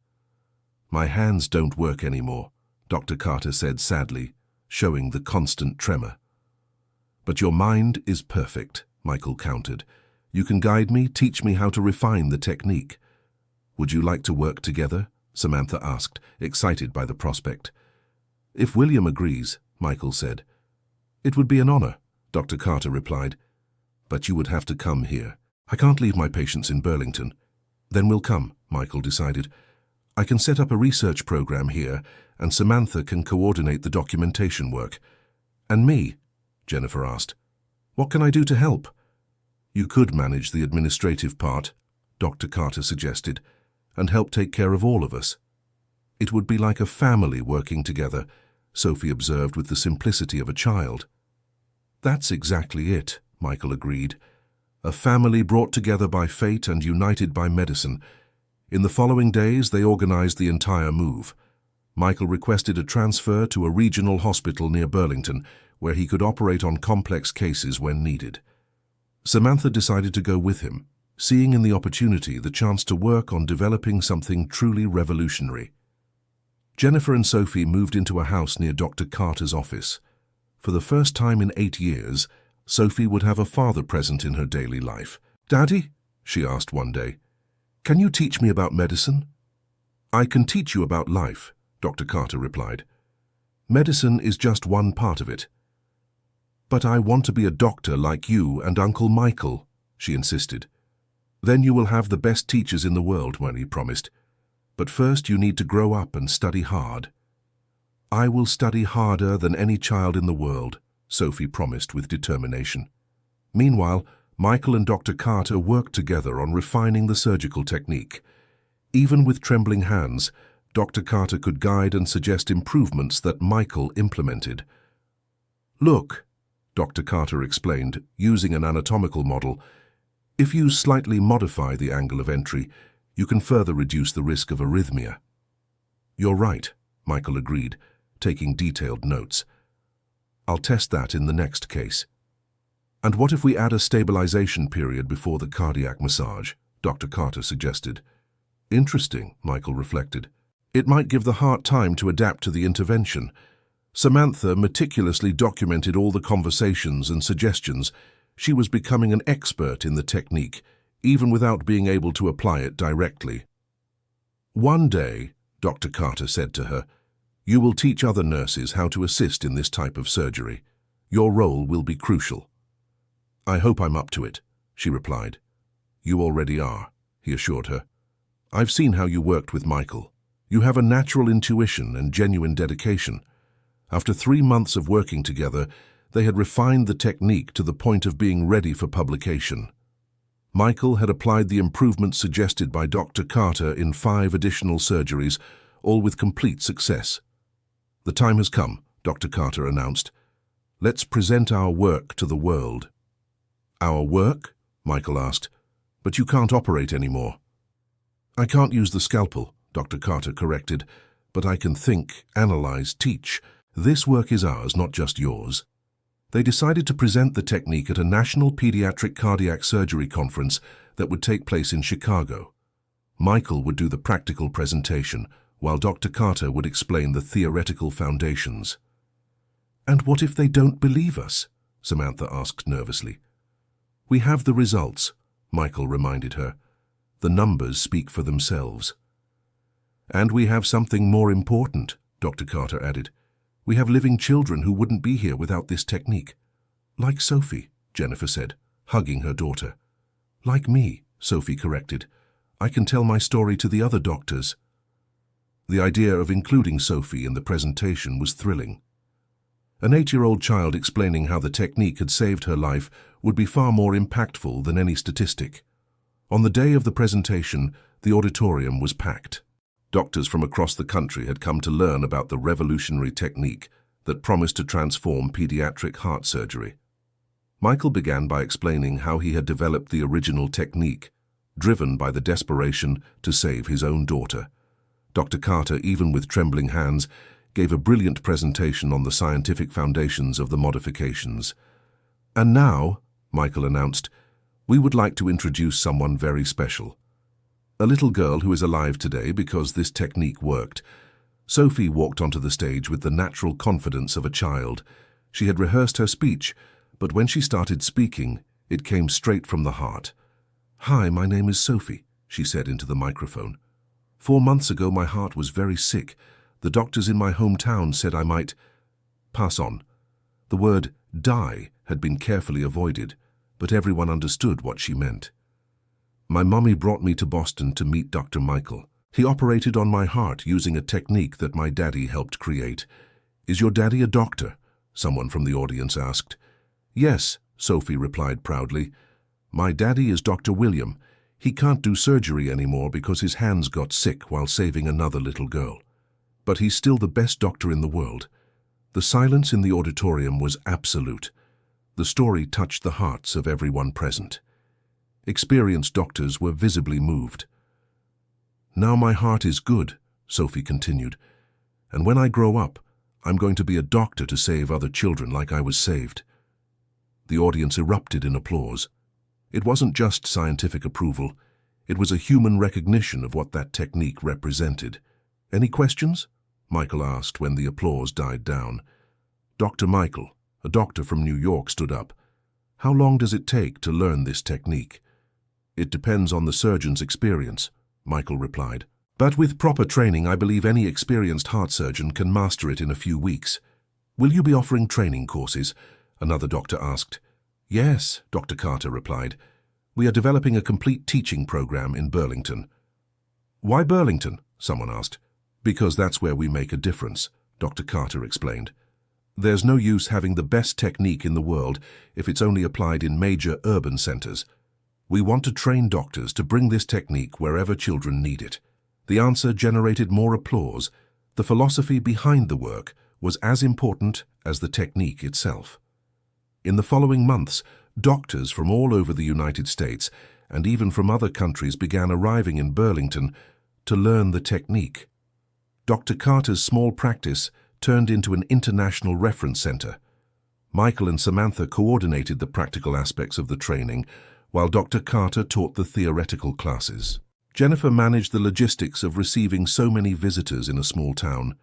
S1: "My hands don't work anymore," Dr. Carter said sadly. showing the constant tremor. "But your mind is perfect," Michael countered. "You can guide me, teach me how to refine the technique." "Would you like to work together?" Samantha asked, excited by the prospect. "If William agrees," Michael said. "It would be an honor," Dr. Carter replied. "But you would have to come here. I can't leave my patients in Burlington." "Then we'll come," Michael decided. "I can set up a research program here, and Samantha can coordinate the documentation work." "And me?" Jennifer asked. "What can I do to help?" "You could manage the administrative part," Dr. Carter suggested, "and help take care of all of us." "It would be like a family working together," Sophie observed with the simplicity of a child. "That's exactly it," Michael agreed. "A family brought together by fate and united by medicine." In the following days, they organized the entire move. Michael requested a transfer to a regional hospital near Burlington, where he could operate on complex cases when needed. Samantha decided to go with him, seeing in the opportunity the chance to work on developing something truly revolutionary. Jennifer and Sophie moved into a house near Dr. Carter's office. For the first time in 8 years, Sophie would have a father present in her daily life. "Daddy," she asked one day, "can you teach me about medicine?" "I can teach you about life," Dr. Carter replied. "Medicine is just one part of it." "But I want to be a doctor like you and Uncle Michael," she insisted. "Then you will have the best teachers in the world," he promised. "But first you need to grow up and study hard." "I will study harder than any child in the world," Sophie promised with determination. Meanwhile, Michael and Dr. Carter worked together on refining the surgical technique. Even with trembling hands, Dr. Carter could guide and suggest improvements that Michael implemented. "Look," Dr. Carter explained, using an anatomical model, "if you slightly modify the angle of entry, you can further reduce the risk of arrhythmia." "You're right," Michael agreed, taking detailed notes. "I'll test that in the next case." "And what if we add a stabilization period before the cardiac massage?" Dr. Carter suggested. "Interesting," Michael reflected. "It might give the heart time to adapt to the intervention." Samantha meticulously documented all the conversations and suggestions. She was becoming an expert in the technique, even without being able to apply it directly. "One day," Dr. Carter said to her, "you will teach other nurses how to assist in this type of surgery. Your role will be crucial." "I hope I'm up to it," she replied. "You already are," he assured her. "I've seen how you worked with Michael. You have a natural intuition and genuine dedication." After 3 months of working together, they had refined the technique to the point of being ready for publication. Michael had applied the improvements suggested by Dr. Carter in 5 additional surgeries, all with complete success. "The time has come," Dr. Carter announced. "Let's present our work to the world." "Our work?" Michael asked. "But you can't operate anymore." "I can't use the scalpel," Dr. Carter corrected, "but I can think, analyze, teach. This work is ours, not just yours." They decided to present the technique at a national pediatric cardiac surgery conference that would take place in Chicago. Michael would do the practical presentation, while Dr. Carter would explain the theoretical foundations. "And what if they don't believe us?" Samantha asked nervously. "We have the results," Michael reminded her. "The numbers speak for themselves." "And we have something more important," Dr. Carter added. "We have living children who wouldn't be here without this technique." "Like Sophie," Jennifer said, hugging her daughter. "Like me," Sophie corrected. "I can tell my story to the other doctors." The idea of including Sophie in the presentation was thrilling. An 8-year-old child explaining how the technique had saved her life would be far more impactful than any statistic. On the day of the presentation, the auditorium was packed. Doctors from across the country had come to learn about the revolutionary technique that promised to transform pediatric heart surgery. Michael began by explaining how he had developed the original technique, driven by the desperation to save his own daughter. Dr. Carter, even with trembling hands, gave a brilliant presentation on the scientific foundations of the modifications. "And now," Michael announced, "we would like to introduce someone very special. A little girl who is alive today because this technique worked. Sophie walked onto the stage with the natural confidence of a child. She had rehearsed her speech, but when she started speaking, it came straight from the heart. "Hi, my name is Sophie," she said into the microphone. 4 months ago, my heart was very sick. The doctors in my hometown said I might pass on. The word die had been carefully avoided, but everyone understood what she meant. My mummy brought me to Boston to meet Dr. Michael. He operated on my heart using a technique that my daddy helped create. "Is your daddy a doctor?" someone from the audience asked. "Yes," Sophie replied proudly. "My daddy is Dr. William. He can't do surgery anymore because his hands got sick while saving another little girl. But he's still the best doctor in the world." The silence in the auditorium was absolute. The story touched the hearts of everyone present. Experienced doctors were visibly moved. "Now my heart is good," Sophie continued, "and when I grow up, I'm going to be a doctor to save other children like I was saved." The audience erupted in applause. It wasn't just scientific approval, it was a human recognition of what that technique represented. "Any questions?" Michael asked when the applause died down. Dr. Michael, a doctor from New York, stood up. "How long does it take to learn this technique?" "It depends on the surgeon's experience," Michael replied. "But with proper training, I believe any experienced heart surgeon can master it in a few weeks." "Will you be offering training courses?" another doctor asked. "Yes," Dr. Carter replied. "We are developing a complete teaching program in Burlington." "Why Burlington?" someone asked. "Because that's where we make a difference," Dr. Carter explained. "There's no use having the best technique in the world if it's only applied in major urban centers. We want to train doctors to bring this technique wherever children need it." The answer generated more applause. The philosophy behind the work was as important as the technique itself. In the following months, doctors from all over the United States and even from other countries began arriving in Burlington to learn the technique. Dr. Carter's small practice turned into an international reference center. Michael and Samantha coordinated the practical aspects of the training, while Dr. Carter taught the theoretical classes. Jennifer managed the logistics of receiving so many visitors in a small town.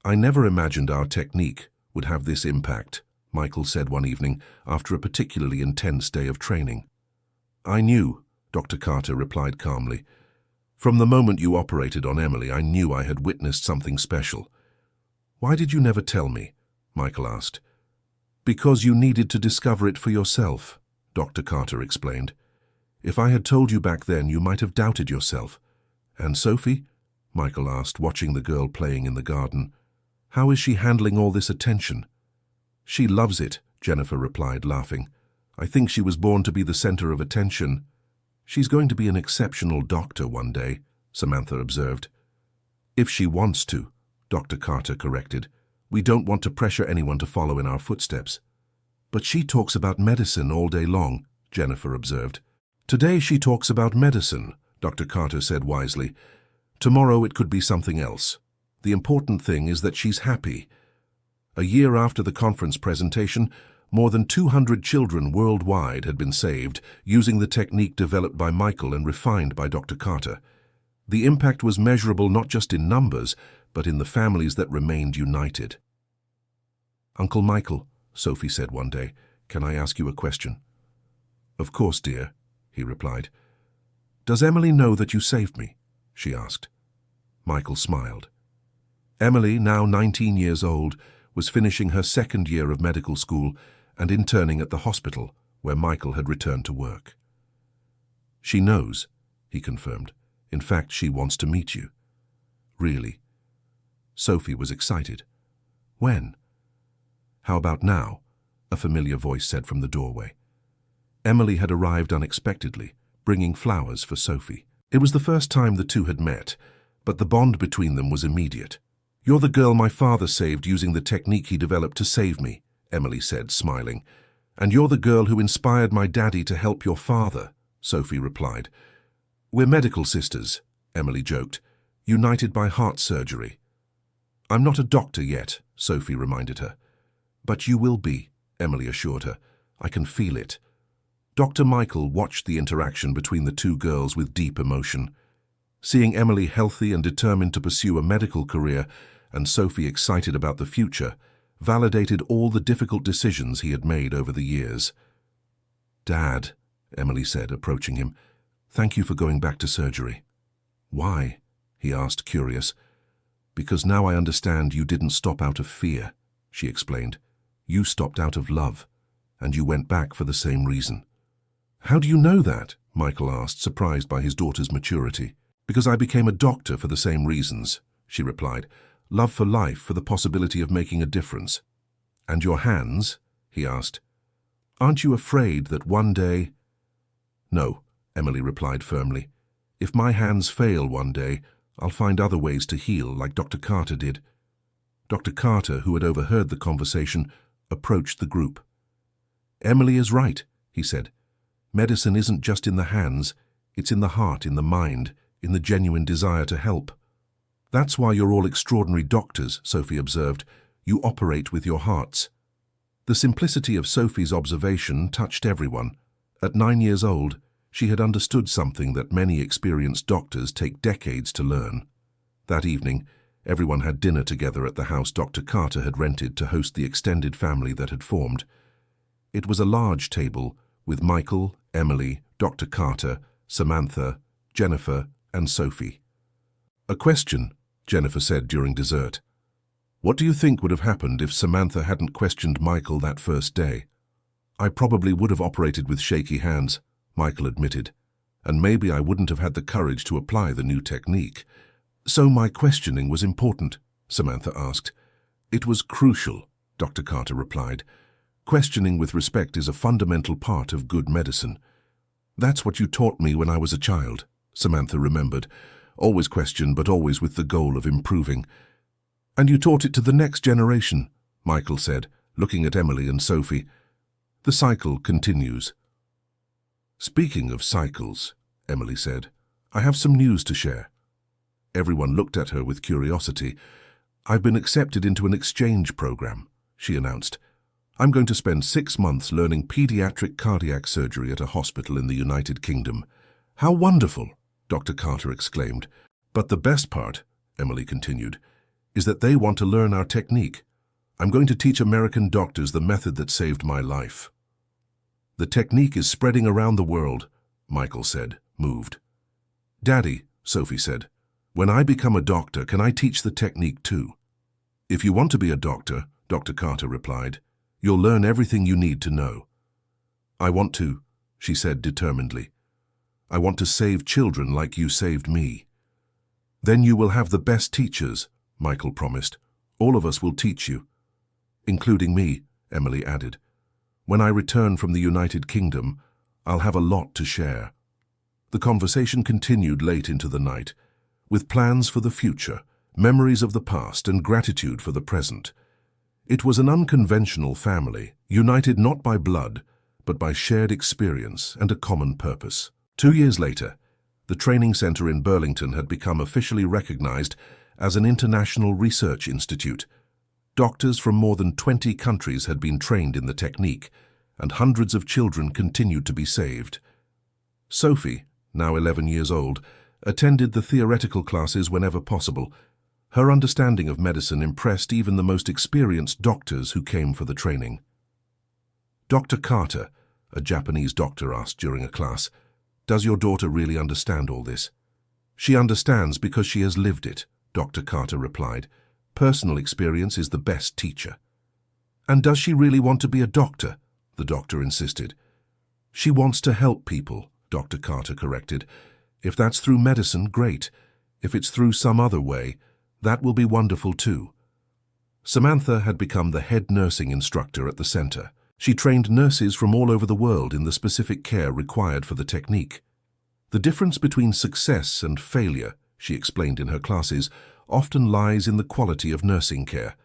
S1: "I never imagined our technique would have this impact," Michael said one evening after a particularly intense day of training. "I knew," Dr. Carter replied calmly. "From the moment you operated on Emily, I knew I had witnessed something special." "Why did you never tell me?" Michael asked. "Because you needed to discover it for yourself," Dr. Carter explained. "If I had told you back then, you might have doubted yourself." "And Sophie?" Michael asked, watching the girl playing in the garden. "How is she handling all this attention?" "She loves it," Jennifer replied, laughing. "I think she was born to be the center of attention." "She's going to be an exceptional doctor one day," Samantha observed. "If she wants to," Dr. Carter corrected. "We don't want to pressure anyone to follow in our footsteps." "But she talks about medicine all day long," Jennifer observed. "Today she talks about medicine," Dr. Carter said wisely. "Tomorrow it could be something else. The important thing is that she's happy." A year after the conference presentation, more than 200 children worldwide had been saved using the technique developed by Michael and refined by Dr. Carter. The impact was measurable not just in numbers, but in the families that remained united. "Uncle Michael," Sophie said one day, "can I ask you a question?" "Of course, dear," he replied. "Does Emily know that you saved me?" she asked. Michael smiled. Emily, now 19 years old, was finishing her second year of medical school and interning at the hospital where Michael had returned to work. "She knows," he confirmed. "In fact, she wants to meet you." "Really?" Sophie was excited. "When?" "How about now?" a familiar voice said from the doorway. Emily had arrived unexpectedly, bringing flowers for Sophie. It was the first time the two had met, but the bond between them was immediate. "You're the girl my father saved using the technique he developed to save me," Emily said, smiling. "And you're the girl who inspired my daddy to help your father," Sophie replied. "We're medical sisters," Emily joked, "united by heart surgery." "I'm not a doctor yet," Sophie reminded her. "But you will be," Emily assured her. "I can feel it." Dr. Michael watched the interaction between the two girls with deep emotion. Seeing Emily healthy and determined to pursue a medical career, and Sophie excited about the future, validated all the difficult decisions he had made over the years. "Dad," Emily said, approaching him, "thank you for going back to surgery." "Why?" he asked, curious. "Because now I understand you didn't stop out of fear," she explained. "You stopped out of love, and you went back for the same reason." "How do you know that?" Michael asked, surprised by his daughter's maturity. "Because I became a doctor for the same reasons," she replied. "Love for life, for the possibility of making a difference." "And your hands?" he asked. "Aren't you afraid that one day—" "No," Emily replied firmly. "If my hands fail one day, I'll find other ways to heal, like Dr. Carter did." Dr. Carter, who had overheard the conversation, approached the group. "Emily is right," he said. "Medicine isn't just in the hands, it's in the heart, in the mind, in the genuine desire to help." "That's why you're all extraordinary doctors," Sophie observed. "You operate with your hearts." The simplicity of Sophie's observation touched everyone. At 9 years old, she had understood something that many experienced doctors take decades to learn. That evening, everyone had dinner together at the house Dr. Carter had rented to host the extended family that had formed. It was a large table with Michael, Emily, Dr. Carter, Samantha, Jennifer, and Sophie. "A question," Jennifer said during dessert. "What do you think would have happened if Samantha hadn't questioned Michael that first day?" "I probably would have operated with shaky hands," Michael admitted, "and maybe I wouldn't have had the courage to apply the new technique." "So my questioning was important?" Samantha asked. "It was crucial," Dr. Carter replied. "Questioning with respect is a fundamental part of good medicine." "That's what you taught me when I was a child," Samantha remembered. "Always question, but always with the goal of improving." "And you taught it to the next generation," Michael said, looking at Emily and Sophie. "The cycle continues." "Speaking of cycles," Emily said, "I have some news to share." Everyone looked at her with curiosity. "I've been accepted into an exchange program," she announced. "I'm going to spend 6 months learning pediatric cardiac surgery at a hospital in the United Kingdom." "How wonderful!" Dr. Carter exclaimed. "But the best part," Emily continued, "is that they want to learn our technique. I'm going to teach American doctors the method that saved my life." "The technique is spreading around the world," Michael said, moved. "Daddy," Sophie said, "when I become a doctor, can I teach the technique too?" "If you want to be a doctor," Dr. Carter replied, "you'll learn everything you need to know." "I want to," she said determinedly. "I want to save children like you saved me." "Then you will have the best teachers," Michael promised. "All of us will teach you." "Including me," Emily added. "When I return from the United Kingdom, I'll have a lot to share." The conversation continued late into the night, with plans for the future, memories of the past, and gratitude for the present. It was an unconventional family, united not by blood, but by shared experience and a common purpose. 2 years later, the training center in Burlington had become officially recognized as an international research institute. Doctors from more than 20 countries had been trained in the technique, and hundreds of children continued to be saved. Sophie, now 11 years old, attended the theoretical classes whenever possible. Her understanding of medicine impressed even the most experienced doctors who came for the training. "Dr. Carter," a Japanese doctor asked during a class, "does your daughter really understand all this?" "She understands because she has lived it," Dr. Carter replied. "Personal experience is the best teacher." "And does she really want to be a doctor?" the doctor insisted. "She wants to help people," Dr. Carter corrected. "If that's through medicine, great. If it's through some other way, that will be wonderful too." Samantha had become the head nursing instructor at the center. She trained nurses from all over the world in the specific care required for the technique. "The difference between success and failure," she explained in her classes, "often lies in the quality of nursing care."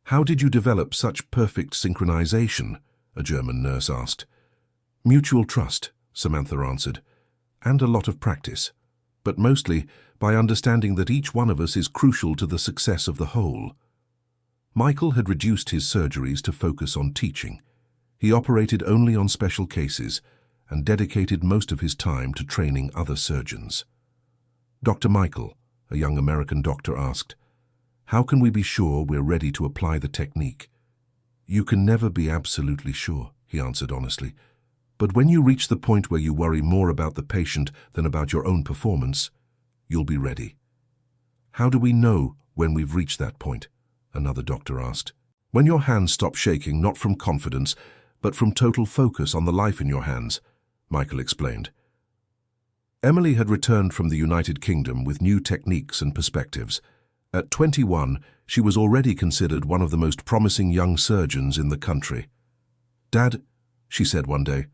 S1: "How did you develop such perfect synchronization?" a German nurse asked. "Mutual trust," Samantha answered, "and a lot of practice, but mostly by understanding that each one of us is crucial to the success of the whole." Michael had reduced his surgeries to focus on teaching. He operated only on special cases and dedicated most of his time to training other surgeons. Dr. Michael, a young American doctor, asked, "How can we be sure we're ready to apply the technique?" "You can never be absolutely sure," he answered honestly. "But when you reach the point where you worry more about the patient than about your own performance, you'll be ready." "How do we know when we've reached that point?" another doctor asked. "When your hands stop shaking, not from confidence, but from total focus on the life in your hands," Michael explained. Emily had returned from the United Kingdom with new techniques and perspectives. At 21, she was already considered one of the most promising young surgeons in the country. "Dad," she said one day,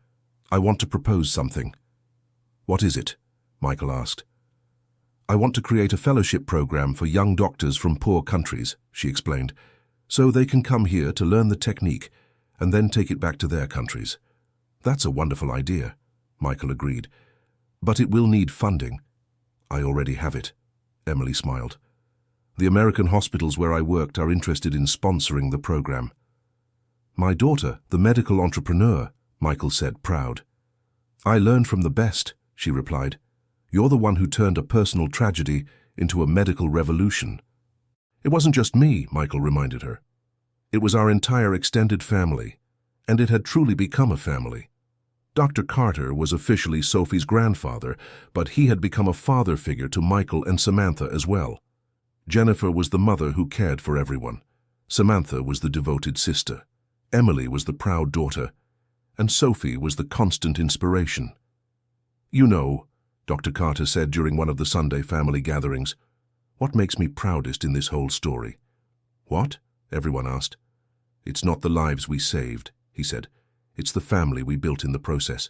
S1: "I want to propose something." "What is it?" Michael asked. "I want to create a fellowship program for young doctors from poor countries," she explained, "so they can come here to learn the technique and then take it back to their countries." "That's a wonderful idea," Michael agreed, "but it will need funding." "I already have it," Emily smiled. "The American hospitals where I worked are interested in sponsoring the program." "My daughter, the medical entrepreneur," Michael said, proud. "I learned from the best," she replied. "You're the one who turned a personal tragedy into a medical revolution." "It wasn't just me," Michael reminded her. "It was our entire extended family, and it had truly become a family. Dr. Carter was officially Sophie's grandfather, but he had become a father figure to Michael and Samantha as well. Jennifer was the mother who cared for everyone. Samantha was the devoted sister. Emily was the proud daughter. And Sophie was the constant inspiration. "You know," Dr. Carter said during one of the Sunday family gatherings, "what makes me proudest in this whole story?" "What?" everyone asked. "It's not the lives we saved," he said. "It's the family we built in the process."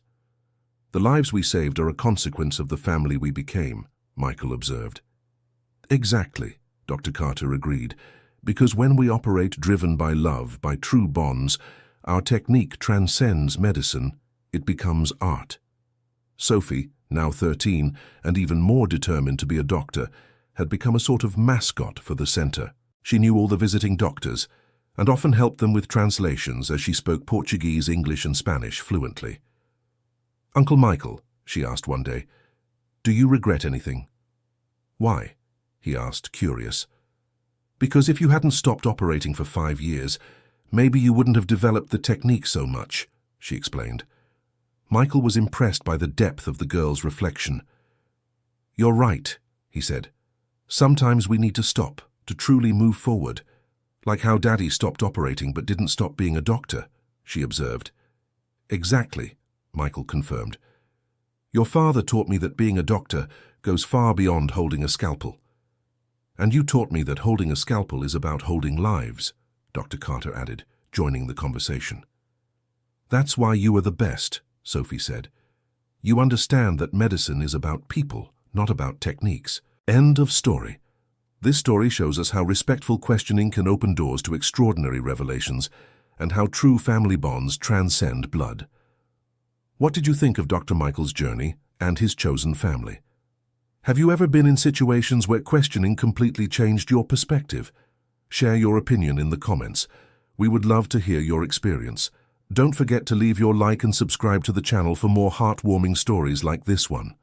S1: "The lives we saved are a consequence of the family we became," Michael observed. "Exactly," Dr. Carter agreed, "because when we operate driven by love, by true bonds, our technique transcends medicine, it becomes art." Sophie, now 13, and even more determined to be a doctor, had become a sort of mascot for the center. She knew all the visiting doctors, and often helped them with translations as she spoke Portuguese, English, and Spanish fluently. "Uncle Michael," she asked one day, "do you regret anything?" "Why?" he asked, curious. "Because if you hadn't stopped operating for 5 years, maybe you wouldn't have developed the technique so much," she explained. Michael was impressed by the depth of the girl's reflection. "You're right," he said. "Sometimes we need to stop, to truly move forward. Like how Daddy stopped operating but didn't stop being a doctor," she observed. "Exactly," Michael confirmed. "Your father taught me that being a doctor goes far beyond holding a scalpel. And you taught me that holding a scalpel is about holding lives," Dr. Carter added, joining the conversation. "That's why you are the best," Sophie said. "You understand that medicine is about people, not about techniques." End of story. This story shows us how respectful questioning can open doors to extraordinary revelations and how true family bonds transcend blood. What did you think of Dr. Michael's journey and his chosen family? Have you ever been in situations where questioning completely changed your perspective? Share your opinion in the comments. We would love to hear your experience. Don't forget to leave your like and subscribe to the channel for more heartwarming stories like this one.